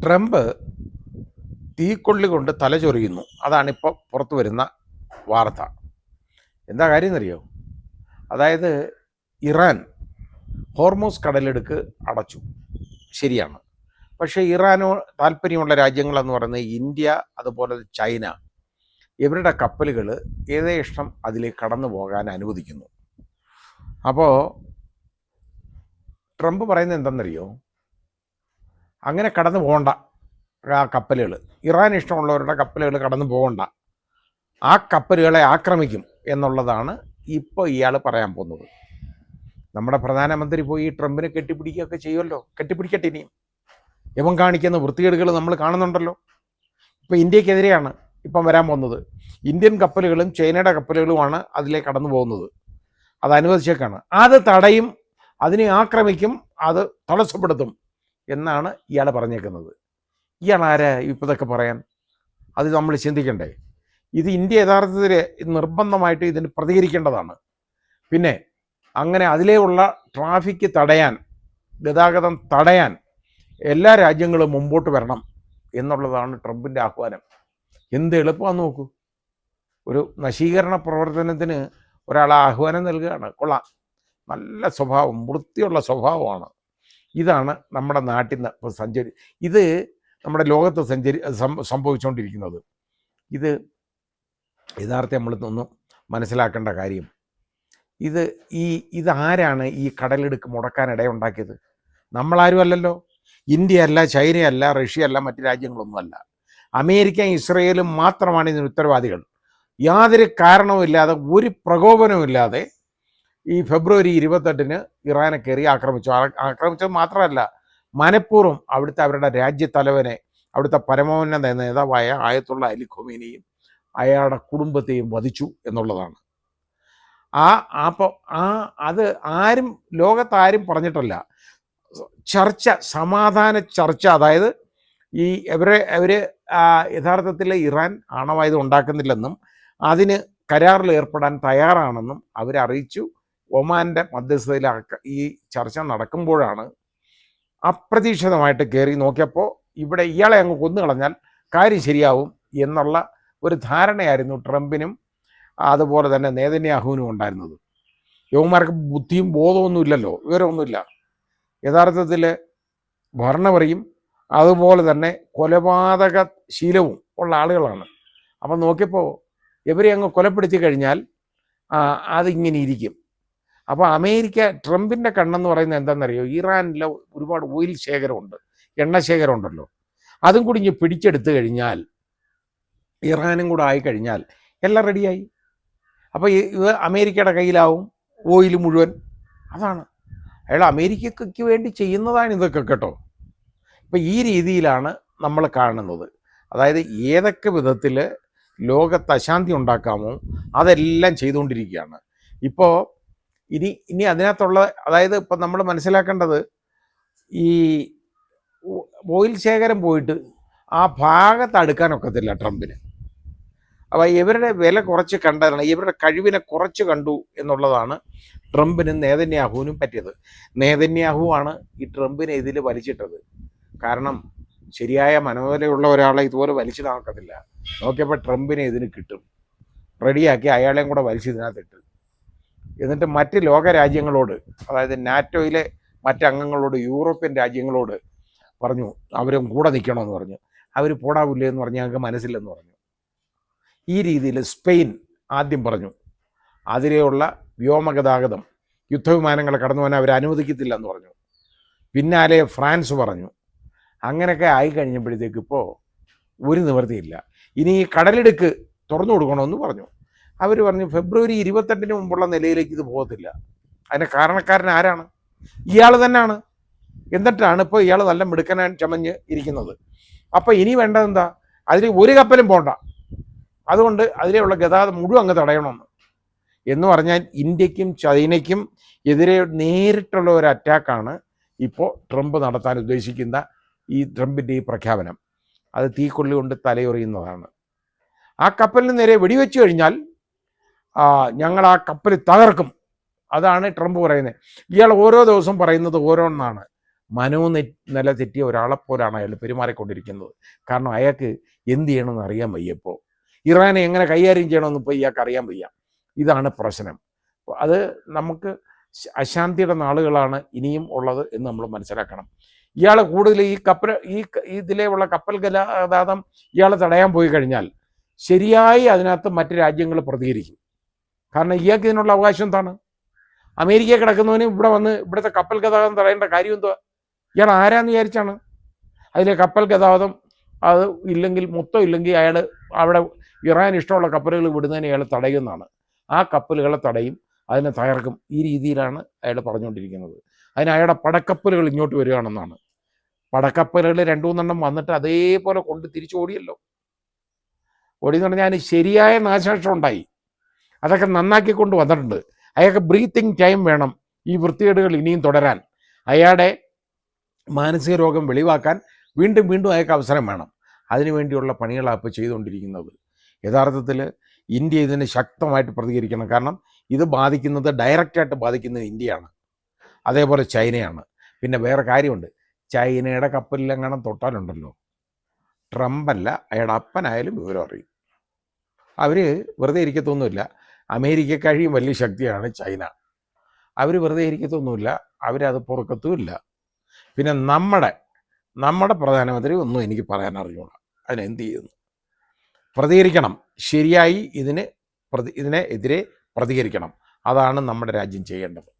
Trump തീക്കൊള്ളി കൊണ്ട് തലചൊറിയുന്നു. അതാണിപ്പോൾ പുറത്തു വരുന്ന വാർത്ത. എന്താ കാര്യം എന്നറിയോ? അതായത് ഇറാൻ ഹോർമൂസ് കടലിടുക്ക് അടച്ചു, ശരിയാണ്. പക്ഷേ ഇറാനോ താല്പര്യമുള്ള രാജ്യങ്ങളെന്ന് പറയുന്നത് ഇന്ത്യ, അതുപോലെ ചൈന, ഇവരുടെ കപ്പലുകൾ യഥേഷ്ടം അതിലേക്ക് കടന്നു പോകാൻ അനുവദിക്കുന്നു. അപ്പോൾ ട്രംപ് പറയുന്നത് എന്തെന്നറിയോ? അങ്ങനെ കടന്നു പോകണ്ട ആ കപ്പലുകൾ, ഇറാൻ ഇഷ്ടമുള്ളവരുടെ കപ്പലുകൾ കടന്നു പോകണ്ട, ആ കപ്പലുകളെ ആക്രമിക്കും എന്നുള്ളതാണ് ഇപ്പോൾ ഇയാൾ പറയാൻ പോകുന്നത്. നമ്മുടെ പ്രധാനമന്ത്രി പോയി ട്രംപിനെ കെട്ടിപ്പിടിക്കുകയൊക്കെ ചെയ്യുമല്ലോ. കെട്ടിപ്പിടിക്കട്ടെ. ഇനിയും ഇവൻ കാണിക്കുന്ന വൃത്തികേടുകൾ നമ്മൾ കാണുന്നുണ്ടല്ലോ. ഇപ്പോൾ ഇന്ത്യക്കെതിരെയാണ് ഇപ്പം വരാൻ പോകുന്നത്. ഇന്ത്യൻ കപ്പലുകളും ചൈനയുടെ കപ്പലുകളുമാണ് അതിലേക്ക് കടന്നു പോകുന്നത്. അത് അനുവദിച്ചേക്കാണ്. അത് തടയും, അതിനെ ആക്രമിക്കും, അത് തടസ്സപ്പെടുത്തും എന്നാണ് ഇയാൾ പറഞ്ഞേക്കുന്നത്. ഇയാൾ ആരാ ഇപ്പോൾ ഇതൊക്കെ പറയാൻ? അത് നമ്മൾ ചിന്തിക്കണ്ടേ? ഇത് ഇന്ത്യ യഥാർത്ഥത്തിൽ നിർബന്ധമായിട്ട് ഇതിന് പ്രതികരിക്കേണ്ടതാണ്. പിന്നെ അങ്ങനെ അതിലെയുള്ള ട്രാഫിക് തടയാൻ, ഗതാഗതം തടയാൻ എല്ലാ രാജ്യങ്ങളും മുമ്പോട്ട് വരണം എന്നുള്ളതാണ് ട്രംപിൻ്റെ ആഹ്വാനം. എന്ത് എളുപ്പമാണെന്ന് നോക്കൂ. ഒരു നശീകരണ പ്രവർത്തനത്തിന് ഒരാൾ ആഹ്വാനം നൽകുകയാണ്. കൊള്ളാം, നല്ല സ്വഭാവം, വൃത്തിയുള്ള സ്വഭാവമാണ്. ഇതാണ് നമ്മുടെ നാട്ടിൽ നിന്ന് ഇത് നമ്മുടെ ലോകത്ത് സംഭവിച്ചുകൊണ്ടിരിക്കുന്നത്. ഇത് യഥാർത്ഥം നമ്മളൊന്നും മനസ്സിലാക്കേണ്ട കാര്യം. ഇതാരാണ് ഈ കടലിടുക്ക് മുടക്കാൻ ഇടയുണ്ടാക്കിയത്? നമ്മളാരും അല്ലല്ലോ. ഇന്ത്യയല്ല, ചൈനയല്ല, റഷ്യയല്ല, മറ്റ് രാജ്യങ്ങളൊന്നുമല്ല. അമേരിക്കയും ഇസ്രയേലും മാത്രമാണ് ഇതിന് ഉത്തരവാദികൾ. യാതൊരു കാരണവുമില്ലാതെ, ഒരു പ്രകോപനവുമില്ലാതെ ഈ ഫെബ്രുവരി 28 ഇറാനെ കയറി ആക്രമിച്ചത് മാത്രമല്ല, മനഃപൂർവ്വം അവരുടെ രാജ്യത്തലവനെ, അവിടുത്തെ പരമോന്നത നേതാവായ ആയത്തുള്ള അലി ഖൊമേനിയും അയാളുടെ കുടുംബത്തെയും വധിച്ചു എന്നുള്ളതാണ്. അപ്പോൾ അത് ആരും, ലോകത്താരും പറഞ്ഞിട്ടല്ല. സമാധാന ചർച്ച, അതായത് അവർ യഥാർത്ഥത്തിൽ ഇറാൻ ആണവായുധം ഉണ്ടാക്കുന്നില്ലെന്നും അതിന് കരാറിൽ ഏർപ്പെടാൻ തയ്യാറാണെന്നും അവരറിയിച്ചു. ഒമാൻ്റെ മധ്യസ്ഥതയിൽ ഈ ചർച്ച നടക്കുമ്പോഴാണ് അപ്രതീക്ഷിതമായിട്ട് കയറി നോക്കിയപ്പോൾ ഇവിടെ ഇയാളെ അങ്ങ് കൊന്നു കളഞ്ഞാൽ കാര്യം ശരിയാവും എന്നുള്ള ഒരു ധാരണയായിരുന്നു ട്രംപിനും അതുപോലെ തന്നെ നേതന്യാഹുവിനും ഉണ്ടായിരുന്നത്. യവന്മാർക്ക് ബുദ്ധിയും ബോധമൊന്നുമില്ലല്ലോ, വിവരമൊന്നുമില്ല. യഥാർത്ഥത്തിൽ ഭരണപറിയും അതുപോലെ തന്നെ കൊലപാതക ശീലവും ഉള്ള ആളുകളാണ്. അപ്പം നോക്കിയപ്പോൾ ഇവരെ അങ്ങ് കൊലപ്പെടുത്തി കഴിഞ്ഞാൽ അതിങ്ങനെ ഇരിക്കും. അപ്പോൾ അമേരിക്ക, ട്രംപിൻ്റെ കണ്ണെന്ന് പറയുന്നത് എന്താണെന്നറിയോ? ഇറാനിലെ ഒരുപാട് ഓയിൽ ശേഖരമുണ്ട്, എണ്ണ ശേഖരമുണ്ടല്ലോ. അതും കൂടി ഇങ്ങനെ പിടിച്ചെടുത്ത് കഴിഞ്ഞാൽ, ഇറാനും കൂടെ ആയിക്കഴിഞ്ഞാൽ എല്ലാം റെഡിയായി. അപ്പോൾ ഇത് അമേരിക്കയുടെ കയ്യിലാവും ഓയിൽ മുഴുവൻ. അതാണ് അയാൾ അമേരിക്കയ്ക്ക് വേണ്ടി ചെയ്യുന്നതാണ് ഇതൊക്കെ കേട്ടോ. ഇപ്പം ഈ രീതിയിലാണ് നമ്മൾ കാണുന്നത്. അതായത് ഏതൊക്കെ വിധത്തിൽ ലോകത്ത് അശാന്തി ഉണ്ടാക്കാമോ അതെല്ലാം ചെയ്തുകൊണ്ടിരിക്കുകയാണ്. ഇപ്പോൾ ഇനി അതിനകത്തുള്ള, അതായത് ഇപ്പം നമ്മൾ മനസ്സിലാക്കേണ്ടത്, ഈ ഓയിൽ ശേഖരം പോയിട്ട് ആ ഭാഗത്ത് അടുക്കാനൊക്കത്തില്ല ട്രംപിന്. അപ്പോൾ ഇവരുടെ വില കുറച്ച് കണ്ടതാണ്, ഇവരുടെ കഴിവിനെ കുറച്ച് കണ്ടു എന്നുള്ളതാണ് ട്രംപിനും നേതന്യാഹുവിനും പറ്റിയത്. നേതന്യാഹുവാണ് ഈ ട്രംപിനെ ഇതിൽ വലിച്ചിട്ടത്. കാരണം ശരിയായ മനോബലമുള്ള ഒരാളെ ഇതുപോലെ വലിച്ചിടാക്കത്തില്ല. നോക്കിയപ്പോൾ ട്രംപിനെ ഇതിന് കിട്ടും, റെഡിയാക്കി അയാളെയും കൂടെ വലിച്ചിതിനകത്തിട്ട്, എന്നിട്ട് മറ്റ് ലോകരാജ്യങ്ങളോട്, അതായത് നാറ്റോയിലെ മറ്റംഗങ്ങളോട്, യൂറോപ്യൻ രാജ്യങ്ങളോട് പറഞ്ഞു അവരും കൂടെ നിൽക്കണമെന്ന് പറഞ്ഞു. അവർ പോടാവില്ലേ എന്ന് പറഞ്ഞ് ഞങ്ങൾക്ക് മനസ്സില്ലെന്ന് പറഞ്ഞു. ഈ രീതിയിൽ സ്പെയിൻ ആദ്യം പറഞ്ഞു അതിലെയുള്ള വ്യോമഗതാഗതം, യുദ്ധവിമാനങ്ങൾ കടന്നു പോകാൻ അവർ അനുവദിക്കത്തില്ലെന്ന് പറഞ്ഞു. പിന്നാലെ ഫ്രാൻസ് പറഞ്ഞു. അങ്ങനെയൊക്കെ ആയിക്കഴിഞ്ഞപ്പോഴത്തേക്ക് ഇപ്പോൾ ഒരു നിവൃത്തിയില്ല. ഇനി ഈ കടലിടുക്ക് തുറന്നു കൊടുക്കണമെന്ന് പറഞ്ഞു. അവർ പറഞ്ഞു ഫെബ്രുവരി 28 മുമ്പുള്ള നിലയിലേക്ക് ഇത് പോകത്തില്ല. അതിന് കാരണക്കാരൻ ആരാണ്? ഇയാൾ തന്നെയാണ്. എന്നിട്ടാണ് ഇപ്പോൾ ഇയാൾ നല്ല മിടുക്കനാൻ ചമഞ്ഞ് ഇരിക്കുന്നത്. അപ്പോൾ ഇനി വേണ്ടതെന്താ? അതിൽ ഒരു കപ്പലും പോണ്ട, അതുകൊണ്ട് അതിലെയുള്ള ഗതാഗതം മുഴുവൻ അങ്ങ് തടയണമെന്ന് എന്ന് പറഞ്ഞാൽ ഇന്ത്യക്കും ചൈനയ്ക്കും എതിരെ നേരിട്ടുള്ള ഒരു അറ്റാക്കാണ് ഇപ്പോൾ ട്രംപ് നടത്താൻ ഉദ്ദേശിക്കുന്ന ഈ ട്രംപിൻ്റെ ഈ പ്രഖ്യാപനം. അത് തീക്കൊള്ളി കൊണ്ട് തലയൊറിയുന്നതാണ്. ആ കപ്പലിന് നേരെ വെടിവെച്ച് കഴിഞ്ഞാൽ ഞങ്ങൾ ആ കപ്പൽ തകർക്കും, അതാണ് ട്രംപ് പറയുന്നത്. ഇയാൾ ഓരോ ദിവസം പറയുന്നത് ഓരോന്നാണ്. നില തെറ്റിയ ഒരാളെപ്പോലാണ് അയാൾ പെരുമാറിക്കൊണ്ടിരിക്കുന്നത്. കാരണം അയാൾക്ക് എന്ത് ചെയ്യണമെന്ന് അറിയാൻ വയ്യ. ഇപ്പോൾ ഇറാനെ എങ്ങനെ കൈകാര്യം ചെയ്യണമെന്ന് ഇപ്പോൾ ഇയാൾക്ക് അറിയാൻ വയ്യ. ഇതാണ് പ്രശ്നം. അത് നമുക്ക് അശാന്തിയുടെ നാളുകളാണ് ഇനിയും ഉള്ളത് എന്ന് നമ്മൾ മനസ്സിലാക്കണം. ഇയാൾ കൂടുതൽ ഇതിലുള്ള കപ്പൽ ഗതാഗതം ഇയാൾ തടയാൻ പോയി കഴിഞ്ഞാൽ ശരിയായി അതിനകത്ത് മറ്റ് രാജ്യങ്ങൾ പ്രതികരിക്കും. കാരണം ഇയാൾക്ക് ഇതിനുള്ള അവകാശം എന്താണ്? അമേരിക്ക കിടക്കുന്നവന് ഇവിടെ വന്ന് ഇവിടുത്തെ കപ്പൽ ഗതാഗതം തടയേണ്ട കാര്യം എന്തുവാ? ഇയാൾ ആരാന്ന് വിചാരിച്ചാണ്? അതിലെ കപ്പൽ ഗതാഗതം അത് ഇല്ലെങ്കിൽ അയാൾ അവിടെ ഇറാൻ ഇഷ്ടമുള്ള കപ്പലുകൾ വിടുന്നതിന് അയാൾ തടയുന്നതാണ്. ആ കപ്പലുകളെ തടയും, അതിനെ തകർക്കും. ഈ രീതിയിലാണ് അയാൾ പറഞ്ഞുകൊണ്ടിരിക്കുന്നത്. അതിന് അയാളുടെ പടക്കപ്പലുകൾ ഇങ്ങോട്ട് വരികയാണെന്നാണ്. പടക്കപ്പലുകൾ 2-3 വന്നിട്ട് അതേപോലെ കൊണ്ട് തിരിച്ചോടിയല്ലോ. ഓടിയെന്ന് പറഞ്ഞാൽ ശരിയായ നാശനഷ്ടം ഉണ്ടായി. അതൊക്കെ നന്നാക്കിക്കൊണ്ട് വന്നിട്ടുണ്ട്. അയാൾക്ക് ബ്രീത്തിങ് ടൈം വേണം ഈ വൃത്തികേടുകൾ ഇനിയും തുടരാൻ. അയാളുടെ മാനസിക രോഗം വെളിവാക്കാൻ വീണ്ടും അയാൾക്ക് അവസരം വേണം. അതിനുവേണ്ടിയുള്ള പണികളാണ് ഇപ്പോൾ ചെയ്തുകൊണ്ടിരിക്കുന്നത്. യഥാർത്ഥത്തിൽ ഇന്ത്യ ഇതിന് ശക്തമായിട്ട് പ്രതികരിക്കണം. കാരണം ഇത് ഡയറക്റ്റായിട്ട് ബാധിക്കുന്നത് ഇന്ത്യയാണ്, അതേപോലെ ചൈനയാണ്. പിന്നെ വേറെ കാര്യമുണ്ട്, ചൈനയുടെ കപ്പലിലെങ്ങാനും തൊട്ടാലുണ്ടല്ലോ, ട്രംപല്ല അയാളുടെ അപ്പനായാലും വിവരം അറിയും. അവർ വെറുതെ ഇരിക്കത്തൊന്നുമില്ല. അമേരിക്ക കഴിയും വലിയ ശക്തിയാണ് ചൈന. അവർ വെറുതെ ഇരിക്കത്തൊന്നുമില്ല, അവരത് പൊറുക്കത്തുമില്ല. പിന്നെ നമ്മുടെ പ്രധാനമന്ത്രി ഒന്നും എനിക്ക് പറയാൻ അറിഞ്ഞൂടാ. അതിനെന്ത് ചെയ്യുന്നു? പ്രതികരിക്കണം, ശരിയായി ഇതിനെതിരെ പ്രതികരിക്കണം. അതാണ് നമ്മുടെ രാജ്യം ചെയ്യേണ്ടത്.